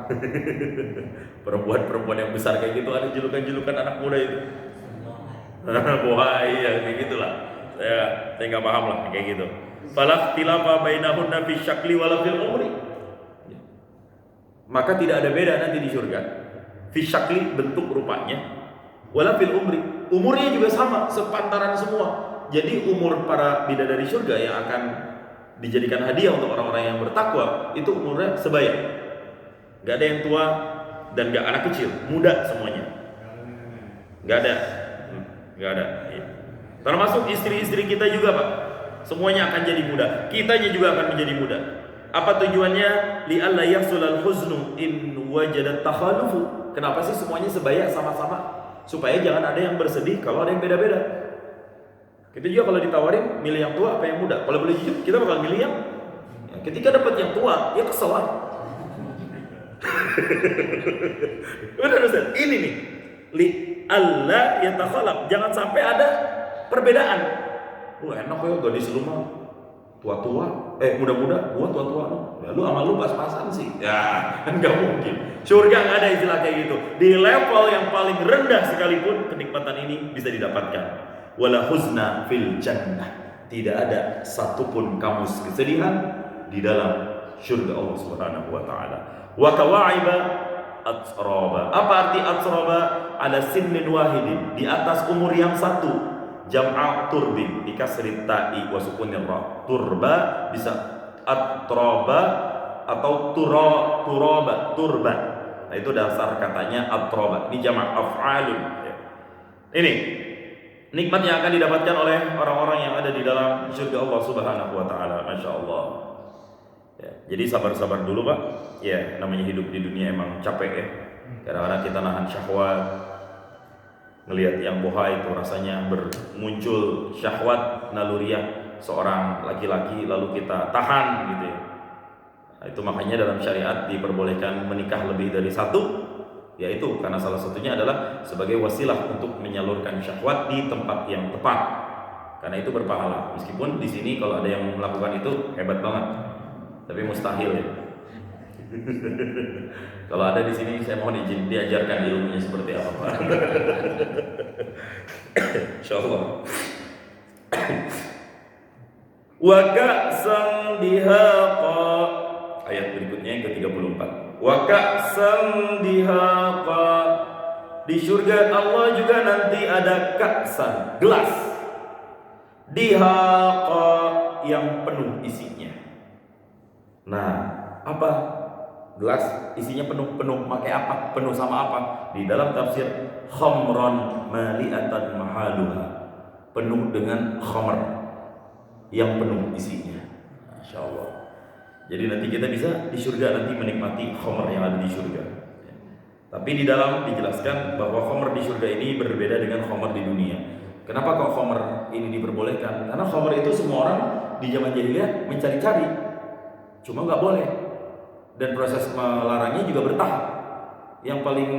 Perempuan-perempuan yang besar kayak gitu, ada julukan-julukan anak muda itu. Wah iya kayak gitulah. Saya nggak paham lah kayak gitu. Falak tilafa bainahunna fi syakli wala fil umri. Maka tidak ada beda nanti di surga. Fi syakli bentuk rupanya, wala fil umri. Umurnya juga sama, sepantaran semua. Jadi umur para bidadari surga yang akan dijadikan hadiah untuk orang-orang yang bertakwa itu umurnya sebaya. Gak ada yang tua dan gak anak kecil, muda semuanya. Gak ada. Ya. Termasuk istri-istri kita juga Pak. Semuanya akan jadi muda. Kitanya juga akan menjadi muda. Apa tujuannya? Li'alla yahsulal huznu in wajadat takhalufu. Kenapa sih semuanya sebaya sama-sama? Supaya jangan ada yang bersedih kalau ada yang beda-beda. Kita juga kalau ditawarin milih yang tua apa yang muda. Kalau boleh jujur, kita bakal milih yang ketika dapat yang tua, ya kesel lah. Udah Ustaz, ini nih. Li alla yatakhalaq, jangan sampai ada perbedaan. Enak ya gadis lu mah tua-tua, muda-muda, gua tua-tua no. Ya lu sama lu pas-pasan sih. Ya, kan enggak mungkin. Surga enggak ada istilah kayak gitu. Di level yang paling rendah sekalipun kenikmatan ini bisa didapatkan. Wala huzna fil jannah. Tidak ada satupun kamus kesedihan di dalam surga Allah Subhanahu wa taala. Wa kawaiba atsraba. Apa arti atsraba? Ala sinnin wahidin, di atas umur yang satu. Jam'a turbin bi kasri ta'i wa sukunir ra. Turba bisa atraba atau turaba, turba. Nah itu dasar katanya atraba. Ini jamak af'alun. Ini nikmat yang akan didapatkan oleh orang-orang yang ada di dalam surga Allah Subhanahu wa taala. Masya Allah. Ya, jadi sabar-sabar dulu Pak. Ya, namanya hidup di dunia emang capek ya. Kadang-kadang kita nahan syahwat, ngelihat yang boha itu rasanya bermuncul syahwat naluriah seorang laki-laki lalu kita tahan gitu ya. Nah, itu makanya dalam syariat diperbolehkan menikah lebih dari satu, yaitu karena salah satunya adalah sebagai wasilah untuk menyalurkan syahwat di tempat yang tepat. Karena itu berpahala. Meskipun di sini kalau ada yang melakukan itu hebat banget, tapi mustahil ya. Kalau ada di sini saya mohon izin diajarkan ilmunya seperti apa Pak. Insyaallah. Wa ka'san dihaqa, ayat berikutnya yang ke-34. Wa ka'san dihaqa, di surga Allah juga nanti ada ka'san, gelas dihaqa yang penuh isinya. Nah, apa? Gelas isinya penuh pakai apa? Penuh sama apa? Di dalam tafsir khamran mali'atan mahaluha, penuh dengan khamr yang penuh isinya. Masyaallah. Jadi nanti kita bisa di surga nanti menikmati khamr yang ada di surga. Tapi di dalam dijelaskan bahwa khamr di surga ini berbeda dengan khamr di dunia. Kenapa kok khamr ini diperbolehkan? Karena khamr itu semua orang di zaman jahiliyah mencari-cari, cuma nggak boleh. Dan proses melarangnya juga bertahap. Yang paling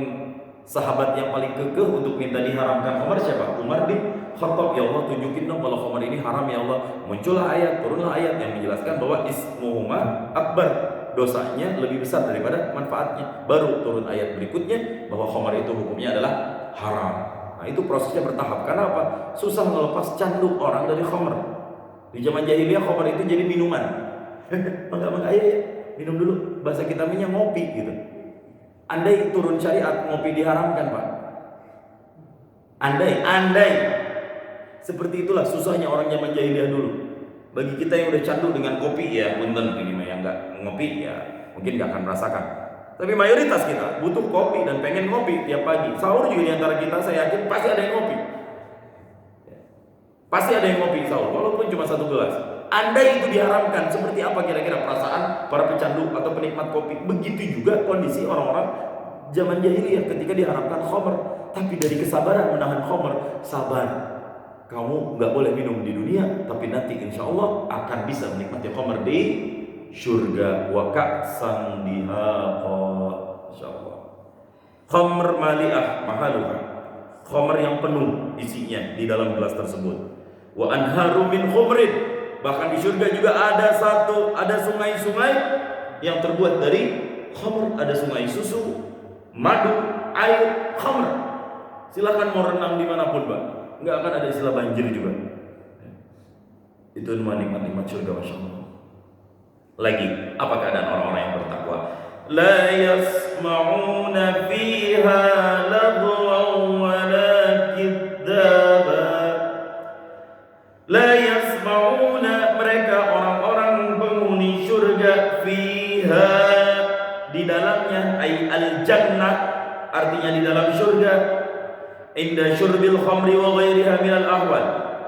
sahabat yang paling kekeh untuk minta diharamkan khamr siapa? Umar bin Khattab. Ya Allah, tunjukin dong kalau khamr ini haram ya Allah. Muncullah ayat, turunlah ayat yang menjelaskan bahwa ismuhuma akbar, dosanya lebih besar daripada manfaatnya. Baru turun ayat berikutnya bahwa khamr itu hukumnya adalah haram. Nah, itu prosesnya bertahap. Karena apa? Susah melepas candu orang dari khamr. Di zaman jahiliyah khamr itu jadi minuman. Mangga ya, minum dulu. Bahasa kita ngopi gitu. Andai turun syariat ngopi diharamkan Pak. Andai seperti itulah susahnya orang zaman jahiliyah dulu. Bagi kita yang udah candu dengan kopi ya punten, gimana yang nggak ngopi ya mungkin nggak akan merasakan. Tapi mayoritas kita butuh kopi dan pengen ngopi tiap pagi. Sahur juga di antara kita saya yakin pasti ada yang ngopi. Pasti ada yang ngopi sahur walaupun cuma 1 gelas. Andai itu diharamkan, seperti apa kira-kira perasaan para pecandu atau penikmat kopi? Begitu juga kondisi orang-orang zaman jahiliyah ketika diharamkan khamr. Tapi dari kesabaran menahan khamr, sabar. Kamu nggak boleh minum di dunia, tapi nanti insya Allah akan bisa menikmati khamr di surga. Wa ka'san dihaqa, insya Allah. Khamr mali'ah mahaluha, khamr yang penuh isinya di dalam gelas tersebut. Wa anharu min khumrin, bahkan di surga juga ada sungai-sungai yang terbuat dari khamr. Ada sungai susu, madu, air, khamr. Silakan mau renang dimanapun Pak, nggak akan ada istilah banjir juga. Itu nikmat-nikmat surga, masya Allah. Lagi, apa keadaan orang-orang yang bertakwa? La yasma'una fiha lagwan wa la kidzaba. La yasma'una, mereka orang-orang penghuni surga, fiha, di dalamnya, ay al-jannah, artinya di dalam surga. Inda syurbil khamri wa ghairiha minal ahwal,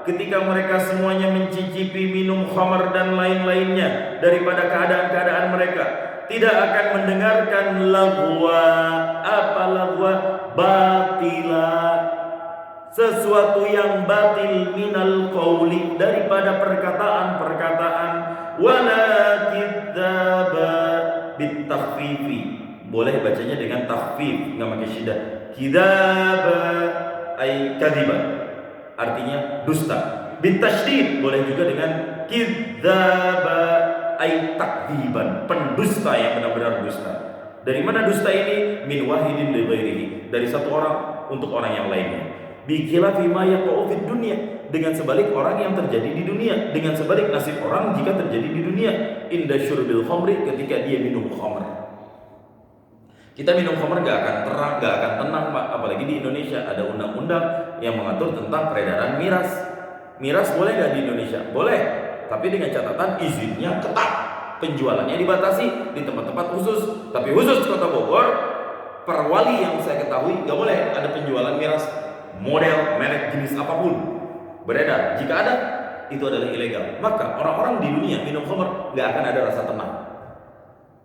ketika mereka semuanya mencicipi minum khamr dan lain-lainnya daripada keadaan-keadaan mereka, tidak akan mendengarkan lagwa. Apa lagwa? Batila, sesuatu yang batil, minal qauli, daripada perkataan-perkataan, wala kidzaba bitakhfifi, boleh bacanya dengan takhfif, enggak pakai syiddah. Kidzaba ay kadziba, artinya dusta. Bitasydid boleh juga dengan kidzaba ay takdziban, pendusta yang benar-benar dusta. Dari mana dusta ini? Min wahidin li ghairihi, dari satu orang untuk orang yang lainnya. Bi khilafi ma yaqa'u fid dunya, dengan sebalik orang yang terjadi di dunia, dengan sebalik nasib orang jika terjadi di dunia. Inda syurbil khamri, ketika dia minum khamr. Kita minum khamr gak akan terang, gak akan tenang Pak. Apalagi di Indonesia ada undang-undang yang mengatur tentang peredaran miras. Miras boleh gak di Indonesia? Boleh, tapi dengan catatan izinnya ketat, penjualannya dibatasi di tempat-tempat khusus. Tapi khusus Kota Bogor, perwali yang saya ketahui gak boleh ada penjualan miras model, merek, jenis apapun beredar. Jika ada, itu adalah ilegal. Maka orang-orang di dunia minum khamr gak akan ada rasa tenang.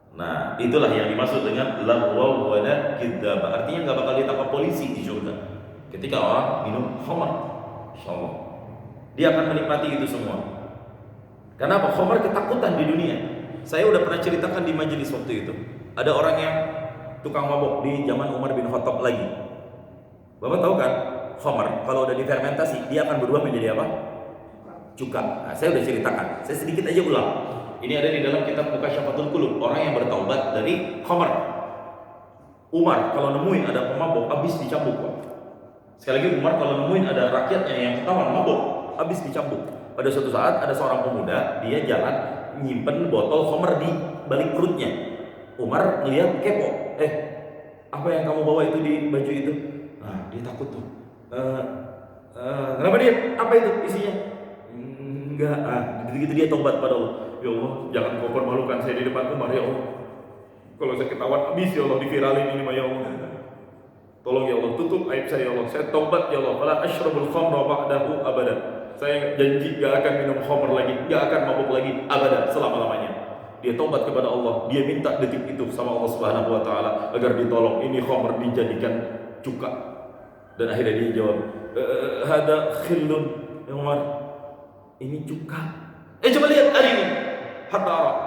Nah, itulah yang dimaksud dengan lagwa wala kidzaba. Artinya nggak bakal ditangkap polisi di surga. Ketika orang minum khamar, insyaallah dia akan menikmati itu semua. Karena apa? Khamar ketakutan di dunia. Saya udah pernah ceritakan di majelis waktu itu. Ada orang yang tukang mabok di zaman Umar bin Khattab lagi. Bapak tahu kan, khamar kalau udah difermentasi dia akan berubah menjadi apa? Cuka. Nah, saya udah ceritakan. Saya sedikit aja ulang. Ini ada di dalam kitab Mukasyafatul Qulub, orang yang bertaubat dari khamar. Umar kalau nemuin ada pemabok habis dicambuk, Pak. Sekali lagi, Umar kalau nemuin ada rakyatnya yang ketahuan mabok habis dicambuk. Pada suatu saat ada seorang pemuda, dia jalan nyimpen botol khamar di balik perutnya. Umar ngelihat kepo, apa yang kamu bawa itu di baju itu? Nah, dia takut tuh. Kenapa dia? Apa itu isinya? Enggak. Gitu-gitu dia tobat pada Allah. Ya Allah, jangan kau permalukan saya di depan Umar ya Allah. Kalau saya ketahuan habis ya Allah, diviralin ini mah ya Allah. Tolong ya Allah, tutup aib saya ya Allah. Saya tobat ya Allah. Fala asyrabul khamra ba'dahu abada. Saya janji gak akan minum khamr lagi, gak akan mabuk lagi abada, selama-lamanya. Dia tobat kepada Allah, dia minta detik itu sama Allah Subhanahu wa taala agar ditolong ini khamr dijadikan cuka. Dan akhirnya dia jawab, hada khillun ya Umar, ini cuka. Coba lihat hari ini, hatta arah.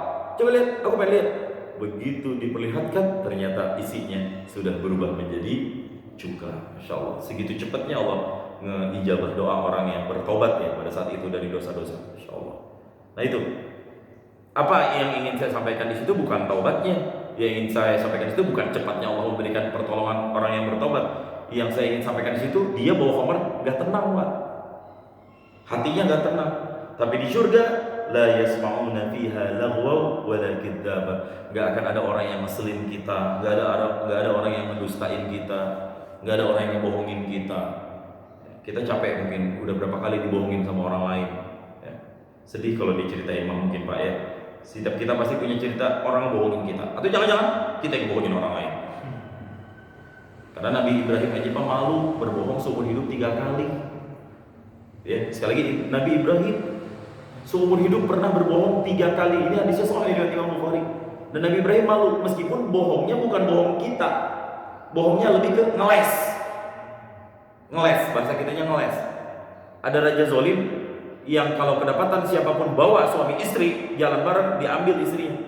Coba lihat, aku pengen lihat. Begitu diperlihatkan, ternyata isinya sudah berubah menjadi cuka. Masya Allah, segitu cepatnya Allah ngijabah doa orang yang bertobat ya pada saat itu dari dosa-dosa. Masya Allah. Nah itu, apa yang ingin saya sampaikan di situ bukan taubatnya. Yang ingin saya sampaikan di situ bukan cepatnya Allah memberikan pertolongan orang yang bertobat. Yang saya ingin sampaikan di situ, dia bawa khamar nggak tenang, Pak. Hatinya nggak tenang. Tapi di surga, la yasma'una fiha laghwa wa la kidzaba. Nggak akan ada orang yang ngeselin kita, nggak ada orang yang mendustain kita, nggak ada orang yang ngebohongin kita. Kita capek mungkin udah berapa kali dibohongin sama orang lain. Ya. Sedih kalau diceritain mungkin Pak ya. Setiap kita pasti punya cerita orang bohongin kita, atau jangan-jangan kita yang bohongin orang lain. Karena Nabi Ibrahim aja Pak malu berbohong seumur hidup 3 kali. Ya, sekali lagi Nabi Ibrahim seumur hidup pernah berbohong 3 kali. Ini hadisnya sahih riwayat Imam Bukhari. Dan Nabi Ibrahim malu meskipun bohongnya bukan bohong kita. Bohongnya lebih ke ngeles, bahasa kitanya ngeles. Ada raja zalim yang kalau kedapatan siapapun bawa suami istri jalan bareng diambil istrinya.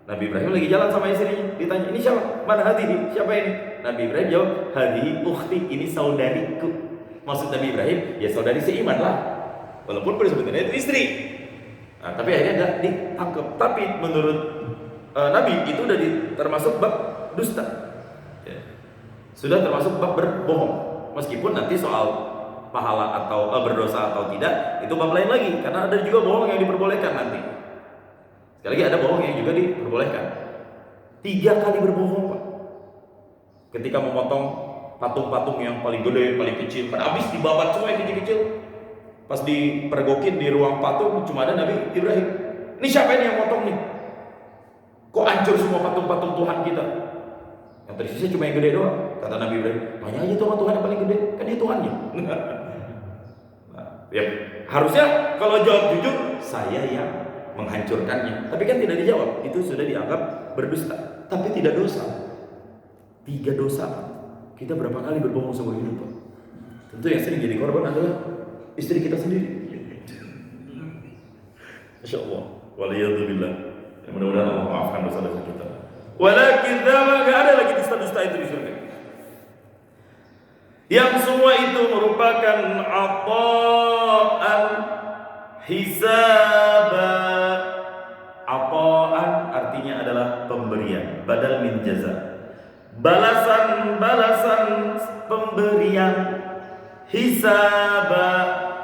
Nabi Ibrahim lagi jalan sama istrinya, ditanya, ini siapa? Mana hadihi? Siapa ini? Nabi Ibrahim jawab, hadihi ukhti, ini saudariku. Maksud Nabi Ibrahim, ya saudari seiman lah, walaupun sebenarnya itu istri. Nah, tapi akhirnya nggak ditangkap. Tapi menurut Nabi itu udah termasuk bab dusta, ya. Sudah termasuk bab berbohong. Meskipun nanti soal pahala atau berdosa atau tidak itu bab lain lagi, karena ada juga bohong yang diperbolehkan nanti. Sekali lagi ada bohong yang juga diperbolehkan. 3 kali berbohong, Pak. Ketika memotong patung-patung yang paling gede, paling kecil, kan habis dibabat semua yang kecil-kecil. Pas dipergokin di ruang patung cuma ada Nabi Ibrahim. Ini siapa ini yang motong nih? Kok hancur semua patung-patung Tuhan kita? Yang tersisa cuma yang gede doang. Kata Nabi Ibrahim, tanya aja tuh Tuhan yang paling gede, kan dia Tuhannya. Nah, ya harusnya kalau jawab jujur, saya yang menghancurkannya. Tapi kan tidak dijawab, itu sudah dianggap berdusta. Tapi tidak dosa. 3 dosa. Kita berapa kali berbohong seumur hidup, Pak? Tentu yang sering jadi korban adalah istri kita sendiri. Masya Allah. Waliyadzubillah. Ya, mudah-mudahan Allah maafkan dosa-dosa kita. Walakin gak ada lagi dusta-dusta itu di surga. Yang semua itu merupakan ata'an hisaba. Ata'an artinya adalah pemberian, badal min jaza. Balasan pemberian. Hisaba,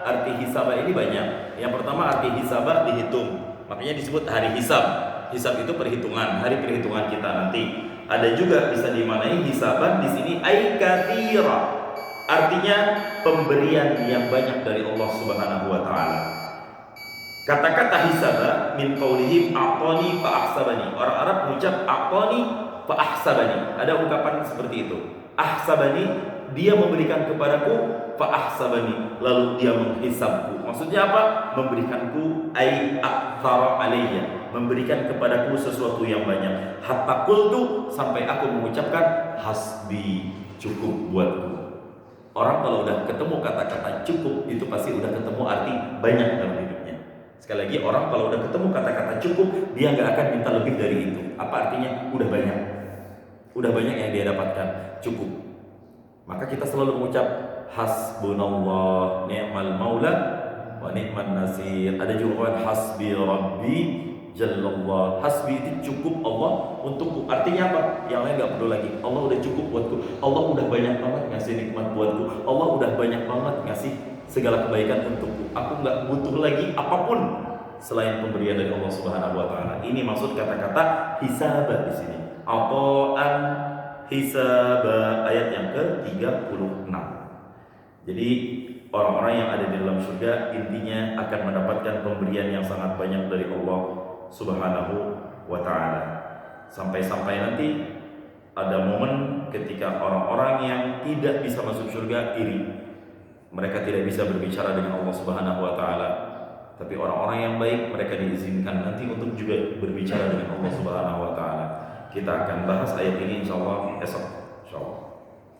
arti hisaba ini banyak. Yang pertama arti hisaba dihitung, makanya disebut hari hisab. Hisab itu perhitungan, hari perhitungan kita nanti. Ada juga bisa dimaknai hisaban di sini ay katsira. Artinya pemberian yang banyak dari Allah Subhanahu wa taala. Kata-kata hisaba min qaulihim a'tani fa ahsabani. Orang Arab mengucap a'tani fa ahsabani. Ada ungkapan seperti itu. Ahsabani, dia memberikan kepadaku, fa ahsabani, lalu dia menghisabku. Maksudnya apa? Memberikanku ai aktsara alayya, memberikan kepadaku sesuatu yang banyak. Hatta qultu, sampai aku mengucapkan hasbi, cukup buatku. Orang kalau udah ketemu kata-kata cukup, itu pasti udah ketemu arti banyak dalam hidupnya. Sekali lagi, orang kalau udah ketemu kata-kata cukup, dia nggak akan minta lebih dari itu. Apa artinya? Udah banyak. Udah banyak yang dia dapatkan, cukup. Maka kita selalu mengucap hasbunallah ni'mal maula wa ni'man nasir. Ada juga hasbi rabbi Jallallah. Hasbi itu cukup Allah untukku. Artinya apa? Yang lain gak perlu lagi. Allah udah cukup buatku. Allah udah banyak banget ngasih nikmat buatku. Allah udah banyak banget ngasih segala kebaikan untukku. Aku gak butuh lagi apapun selain pemberian dari Allah Subhanahu wa taala. Ini maksud kata-kata hisaba di sini. Ata'an hisaba, ayat yang ke-36. Jadi orang-orang yang ada di dalam surga intinya akan mendapatkan pemberian yang sangat banyak dari Allah Subhanahu wa ta'ala. Sampai-sampai nanti ada momen ketika orang-orang yang tidak bisa masuk surga iri. Mereka tidak bisa berbicara dengan Allah Subhanahu wa ta'ala. Tapi orang-orang yang baik, mereka diizinkan nanti untuk juga berbicara dengan Allah Subhanahu wa ta'ala. Kita akan bahas ayat ini insyaallah esok. Insyaallah.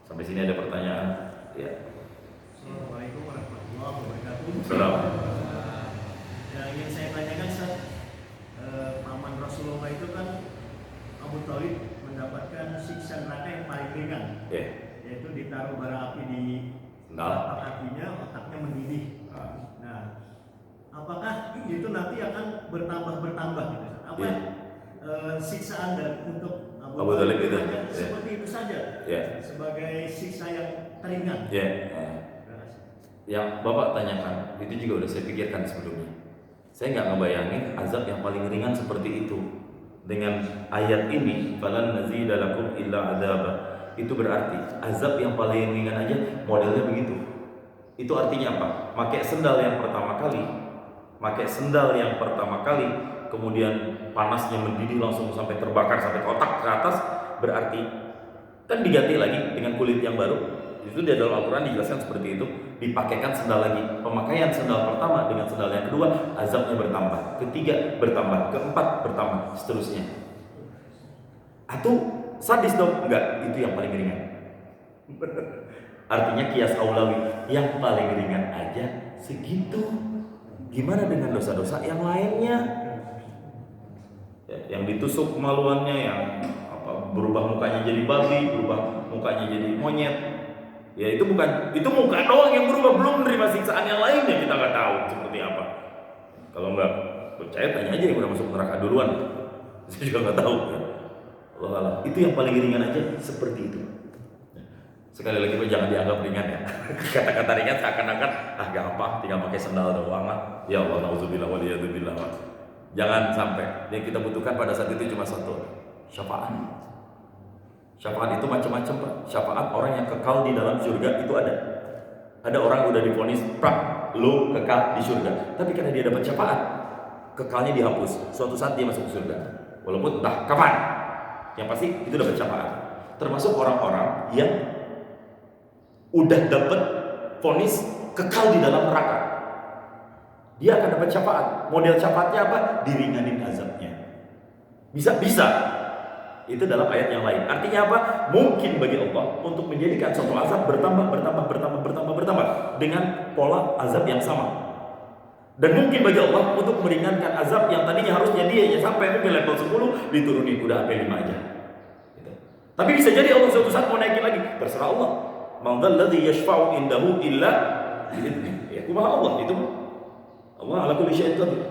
Sampai sini ada pertanyaan? Ya. Assalamualaikum warahmatullahi wabarakatuh. Assalamualaikum. Yang ingin saya tanyakan, Ustaz, paman Rasulullah itu kan Abu Thalib mendapatkan siksa neraka yang paling ringan, yaitu ditaruh bara api di telapak kakinya, otaknya mendidih. Nah, apakah itu nanti akan bertambah gitu? Apa siksaan dan untuk Abu Thalib itu seperti itu saja, sebagai siksa yang teringan? Yang Bapak tanyakan itu juga udah saya pikirkan sebelumnya. Saya nggak ngebayangin azab yang paling ringan seperti itu. Dengan ayat ini, falan nazida lakum illa adzaba. Itu berarti azab yang paling ringan aja modelnya begitu. Itu artinya apa? Pakai sendal yang pertama kali, kemudian panasnya mendidih langsung sampai terbakar sampai kotak ke atas, berarti kan diganti lagi dengan kulit yang baru. Itu di dalam Al-Quran dijelaskan seperti itu. Dipakaikan sendal lagi. Pemakaian sendal pertama dengan sendal yang kedua, azabnya bertambah. Ketiga bertambah, keempat bertambah, seterusnya. Atau sadis dong? Enggak, itu yang paling ringan. Artinya kias aulawi, yang paling ringan aja segitu. Gimana dengan dosa-dosa yang lainnya? Yang ditusuk kemaluannya, yang berubah mukanya jadi babi, berubah mukanya jadi monyet. Ya itu muka doang yang berubah, belum menerima siksaan yang lainnya, kita nggak tahu seperti apa. Kalau nggak percaya tanya aja yang udah masuk neraka duluan. Saya juga nggak tahu. Allah, itu yang paling ringan aja seperti itu. Sekali lagi Pak, jangan dianggap ringan ya. Kata-kata ringan seakan-akan gampang, tinggal pakai sendal doang lah. Ya Allah, nauzubillah waliyadzubillah. Jangan sampai. Yang kita butuhkan pada saat itu cuma satu, syafaat. Syafaat itu macam-macam Pak. Syafaat orang yang kekal di dalam surga itu ada. Ada orang udah divonis, lo kekal di surga. Tapi karena dia dapat syafaat, kekalnya dihapus. Suatu saat dia masuk surga. Walaupun entah kapan. Yang pasti itu dapat syafaat. Termasuk orang-orang yang udah dapat vonis kekal di dalam neraka. Dia akan dapat syafaat. Model syafaatnya apa? Diringanin azabnya. Bisa. Itu dalam ayat yang lain. Artinya apa? Mungkin bagi Allah untuk menjadikan suatu azab bertambah dengan pola azab yang sama. Dan mungkin bagi Allah untuk meringankan azab yang tadinya harusnya dia sampai mungkin level 10 diturunin udah sampai 5 aja. Gitu. Tapi bisa jadi Allah suatu saat mau naikin lagi. Terserah Allah. Man dzalladzi yashfa'u indahu illa bi'idznih. Ya kumaha Allah itu. Allah ala kulli syai'in qadir.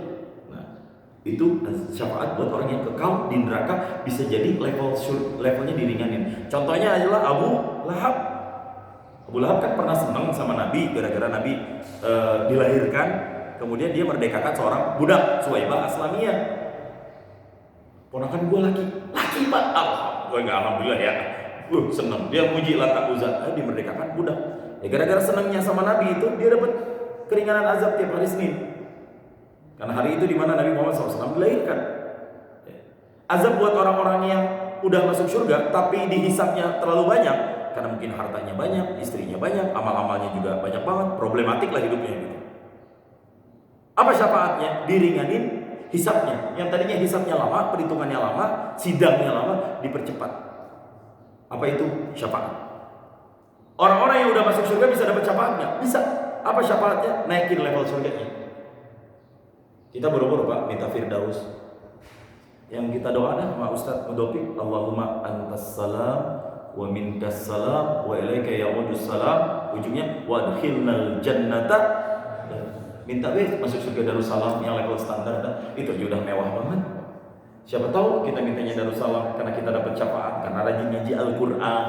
Itu syafaat buat orang yang kekal di neraka, bisa jadi levelnya diringanin. Contohnya adalah Abu Lahab. Abu Lahab kan pernah senang sama Nabi gara-gara Nabi dilahirkan, kemudian dia merdekakan seorang budak, Suwaibah Aslamiyah. Ponakan gue laki Pak. Alhamdulillah ya. Senang. Dia muji Lata Uzza, dimerdekakan budak. Ya gara-gara senangnya sama Nabi itu dia dapat keringanan azab tiap hari Senin. Karena hari itu di mana Nabi Muhammad SAW dilahirkan. Azab buat orang-orang yang udah masuk surga tapi dihisapnya terlalu banyak, karena mungkin hartanya banyak, istrinya banyak, amal-amalnya juga banyak banget, problematik lah hidupnya gitu. Apa syafaatnya? Diringanin hisapnya. Yang tadinya hisapnya lama, perhitungannya lama, sidangnya lama, dipercepat. Apa itu syafaat? Orang-orang yang udah masuk surga bisa dapat syafaat nggak? Bisa. Apa syafaatnya? Naikin level surganya. Kita buru-buru Pak minta Firdaus. Yang kita doa dah sama Ustaz Mudofik, Allahumma antas salam wa minkas salam wa ilaika ya'udus salam. Ujungnya wa adkhilnal jannata. Minta masuk surga Darussalam yang level standar dah. Itu aja udah mewah banget. Siapa tahu kita mintanya Darussalam karena kita dapat syafaat, karena rajin ngaji Al-Qur'an.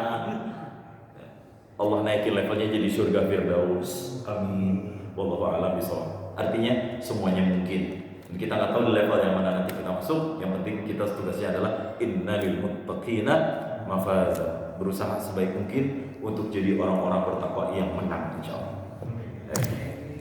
Allah naikin levelnya jadi surga Firdaus. Amin. Wallahu a'lam bishawab. Artinya semuanya mungkin. Dan kita nggak tahu di level yang mana nanti kita masuk. Yang penting kita tugasnya adalah innalil muttaqina mafaza. Berusaha sebaik mungkin untuk jadi orang-orang bertakwa yang menang insyaallah.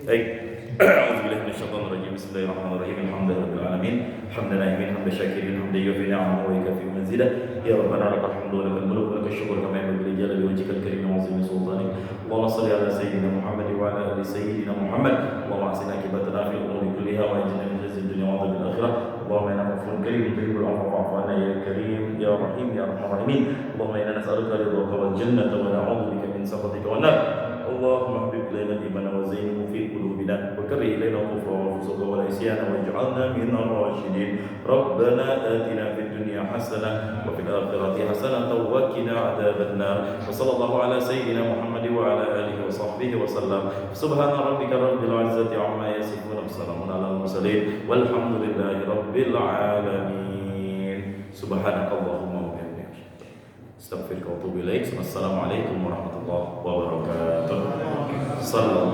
Baik. A'udzubillahi minasyaitonir rajim. Bismillahirrahmanirrahim. Alhamdulillahirabbil alamin. Hamdan naimin, hamdan syakirin, hamdan yufi ni'amahu wa yukafi mazidah. Ya rabbana lakal hamdu wa lakal mulku wa lakal syukru kama yanbaghi li jalali wajhikal karim wa 'azimi sultanik. Allahumma shalli ala sayyidina Muhammad wa ala ali sayyidina Muhammad. Allahumma ahsin aqibatana fil umuri kulliha wa ajirna min khizyi dunya wa 'adzabil akhirah. Allahumma inna ghafurun karim tuhibbul 'afwa fa'fu 'anna ya karim ya rahim ya arhamar rahimin. Allahumma inna nas'aluka ridhaka wal jannata wa na'udzu bika min sakhatika wan nar. Allahumma habib ilaina al-iman wa zayyinhu fi qulubina wa karrih ilaina al-kufra wal fusuqa wal isyana waj'alna minal rasyidin. Rabbana atina fid dunya hasanah wa fil akhirati hasanah wa qina adzabannar. Wa sallallahu ala sayyidina Muhammad wa ala alihi wa sahbihi wa sallam. Subhana rabbika rabbil izzati amma yasifun wa salamun alal mursalin walhamdulillahi rabbil alamin. Subhanakallahumma wa bihamdika astaghfiruka wa atubu ilaik. Wassalamualaikum warahmatullahi wabarakatuh. Sallallahu